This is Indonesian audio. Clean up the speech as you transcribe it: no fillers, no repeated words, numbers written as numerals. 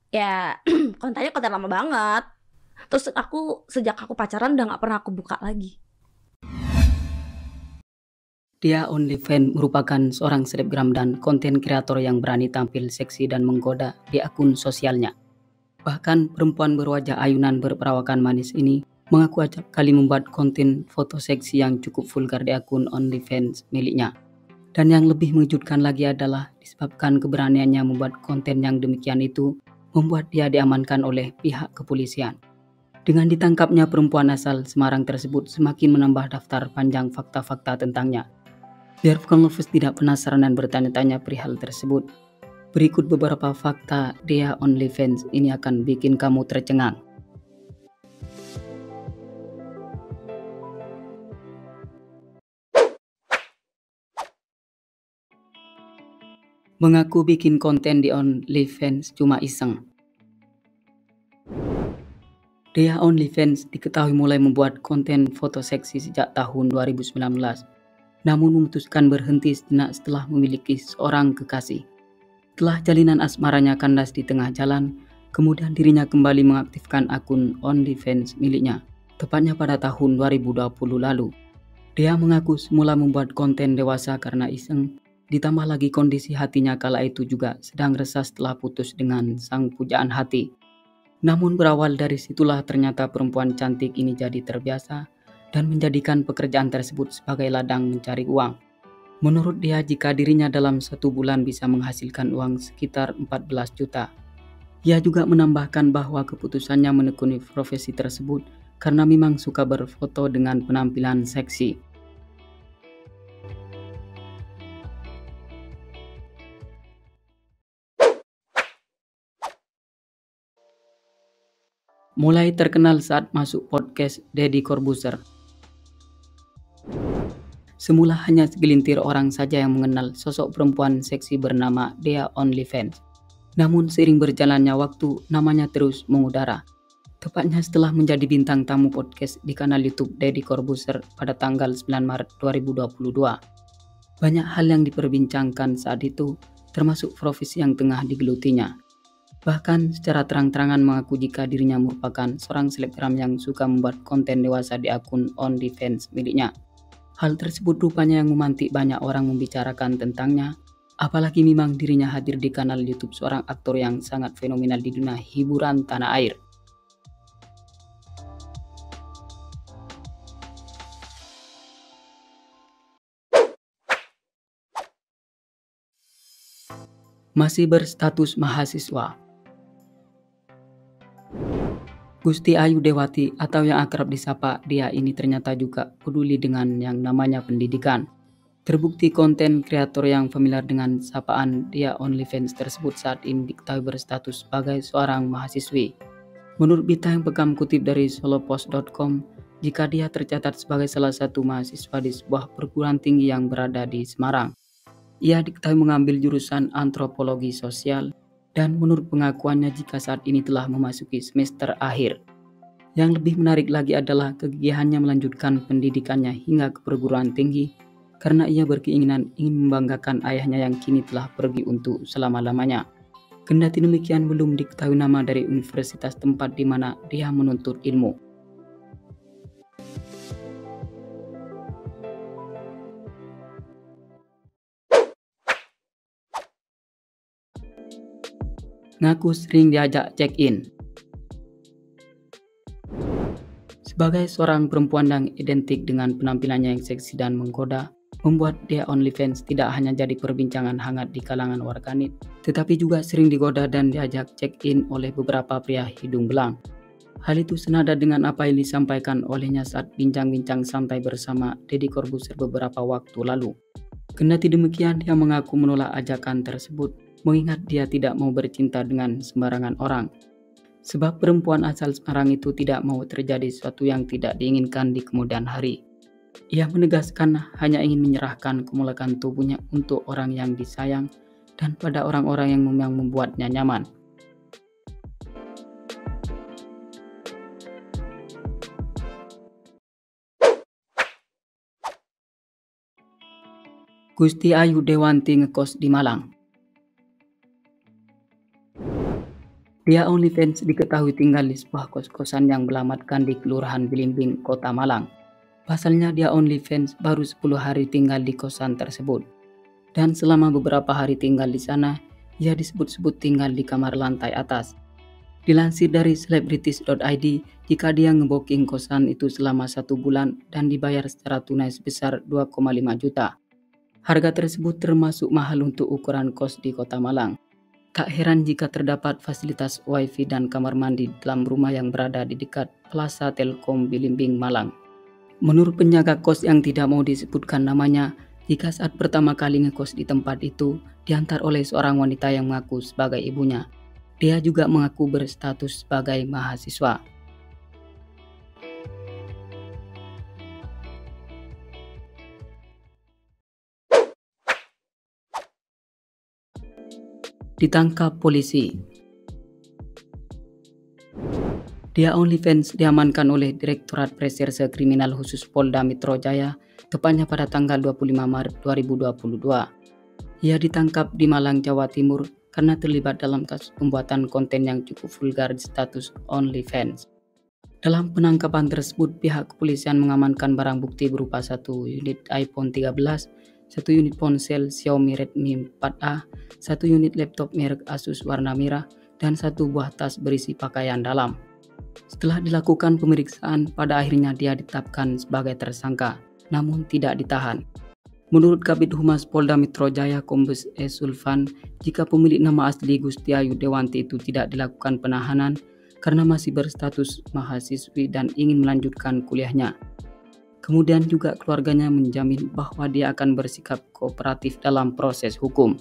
Ya kontennya konten lama banget. Terus sejak aku pacaran udah nggak pernah aku buka lagi. Dia OnlyFans merupakan seorang selebgram dan konten kreator yang berani tampil seksi dan menggoda di akun sosialnya. Bahkan perempuan berwajah ayunan berperawakan manis ini mengaku acap kali membuat konten foto seksi yang cukup vulgar di akun OnlyFans miliknya. Dan yang lebih mengejutkan lagi adalah disebabkan keberaniannya membuat konten yang demikian itu membuat dia diamankan oleh pihak kepolisian. Dengan ditangkapnya perempuan asal Semarang tersebut semakin menambah daftar panjang fakta-fakta tentangnya. Biar Bukan Lovers tidak penasaran dan bertanya-tanya perihal tersebut, berikut beberapa fakta Dea OnlyFans ini akan bikin kamu tercengang. Mengaku bikin konten di OnlyFans cuma iseng. Dea OnlyFans diketahui mulai membuat konten foto seksi sejak tahun 2019, namun memutuskan berhenti sejenak setelah memiliki seorang kekasih. Setelah jalinan asmaranya kandas di tengah jalan, kemudian dirinya kembali mengaktifkan akun OnlyFans miliknya, tepatnya pada tahun 2020 lalu. Dia mengaku semula membuat konten dewasa karena iseng, ditambah lagi kondisi hatinya kala itu juga sedang resah setelah putus dengan sang pujaan hati. Namun berawal dari situlah ternyata perempuan cantik ini jadi terbiasa dan menjadikan pekerjaan tersebut sebagai ladang mencari uang. Menurut dia, jika dirinya dalam 1 bulan bisa menghasilkan uang sekitar 14 juta. Ia juga menambahkan bahwa keputusannya menekuni profesi tersebut karena memang suka berfoto dengan penampilan seksi. Mulai terkenal saat masuk podcast Deddy Corbuzier. Semula hanya segelintir orang saja yang mengenal sosok perempuan seksi bernama Dea OnlyFans. Namun seiring berjalannya waktu, namanya terus mengudara. Tepatnya setelah menjadi bintang tamu podcast di kanal YouTube Deddy Corbuzier pada tanggal 9 Maret 2022. Banyak hal yang diperbincangkan saat itu, termasuk profesi yang tengah digelutinya. Bahkan secara terang-terangan mengaku jika dirinya merupakan seorang selebgram yang suka membuat konten dewasa di akun OnlyFans miliknya. Hal tersebut rupanya yang memantik banyak orang membicarakan tentangnya, apalagi memang dirinya hadir di kanal YouTube seorang aktor yang sangat fenomenal di dunia hiburan tanah air. Masih berstatus mahasiswa. Gusti Ayu Dewati atau yang akrab disapa Dia ini ternyata juga peduli dengan yang namanya pendidikan. Terbukti konten kreator yang familiar dengan sapaan Dia OnlyFans tersebut saat ini diketahui berstatus sebagai seorang mahasiswi. Menurut berita yang Pekam kutip dari solopost.com, jika dia tercatat sebagai salah satu mahasiswa di sebuah perguruan tinggi yang berada di Semarang. Ia diketahui mengambil jurusan antropologi sosial dan menurut pengakuannya jika saat ini telah memasuki semester akhir. Yang lebih menarik lagi adalah kegigihannya melanjutkan pendidikannya hingga ke perguruan tinggi karena ia berkeinginan ingin membanggakan ayahnya yang kini telah pergi untuk selama-lamanya. Kendati demikian belum diketahui nama dari universitas tempat di mana dia menuntut ilmu. Ngaku sering diajak check-in. Sebagai seorang perempuan yang identik dengan penampilannya yang seksi dan menggoda, membuat Dea OnlyFans tidak hanya jadi perbincangan hangat di kalangan warganet, tetapi juga sering digoda dan diajak check-in oleh beberapa pria hidung belang. Hal itu senada dengan apa yang disampaikan olehnya saat bincang-bincang santai bersama Deddy Corbuzier beberapa waktu lalu. Kendati demikian, dia mengaku menolak ajakan tersebut, mengingat dia tidak mau bercinta dengan sembarangan orang. Sebab perempuan asal Semarang itu tidak mau terjadi sesuatu yang tidak diinginkan di kemudian hari. Ia menegaskan hanya ingin menyerahkan kemulakan tubuhnya untuk orang yang disayang dan pada orang-orang yang memang membuatnya nyaman. Gusti Ayu Dewanti ngekos di Malang. Dia OnlyFans diketahui tinggal di sebuah kos-kosan yang beralamatkan di Kelurahan Bilimbing, Kota Malang. Pasalnya dia OnlyFans baru 10 hari tinggal di kosan tersebut. Dan selama beberapa hari tinggal di sana, ia disebut-sebut tinggal di kamar lantai atas. Dilansir dari celebrities.id, jika dia ngebooking kosan itu selama 1 bulan dan dibayar secara tunai sebesar 2,5 juta. Harga tersebut termasuk mahal untuk ukuran kos di Kota Malang. Tak heran jika terdapat fasilitas wifi dan kamar mandi dalam rumah yang berada di dekat Plaza Telkom Bilimbing, Malang. Menurut penjaga kos yang tidak mau disebutkan namanya, jika saat pertama kali ngekos di tempat itu diantar oleh seorang wanita yang mengaku sebagai ibunya. Dia juga mengaku berstatus sebagai mahasiswa. Ditangkap polisi. Dia OnlyFans diamankan oleh Direktorat Reserse Kriminal Khusus Polda Metro Jaya, tepatnya pada tanggal 25 Maret 2022. Ia ditangkap di Malang, Jawa Timur karena terlibat dalam kasus pembuatan konten yang cukup vulgar di status OnlyFans. Dalam penangkapan tersebut, pihak kepolisian mengamankan barang bukti berupa 1 unit iPhone 13, 1 unit ponsel Xiaomi Redmi 4A, 1 unit laptop merek Asus warna merah, dan 1 buah tas berisi pakaian dalam. Setelah dilakukan pemeriksaan, pada akhirnya dia ditetapkan sebagai tersangka, namun tidak ditahan. Menurut Kabid Humas Polda Metro Jaya Kombes E. Sulfan, jika pemilik nama asli Gustiayu Dewanti itu tidak dilakukan penahanan karena masih berstatus mahasiswi dan ingin melanjutkan kuliahnya. Kemudian juga keluarganya menjamin bahwa dia akan bersikap kooperatif dalam proses hukum.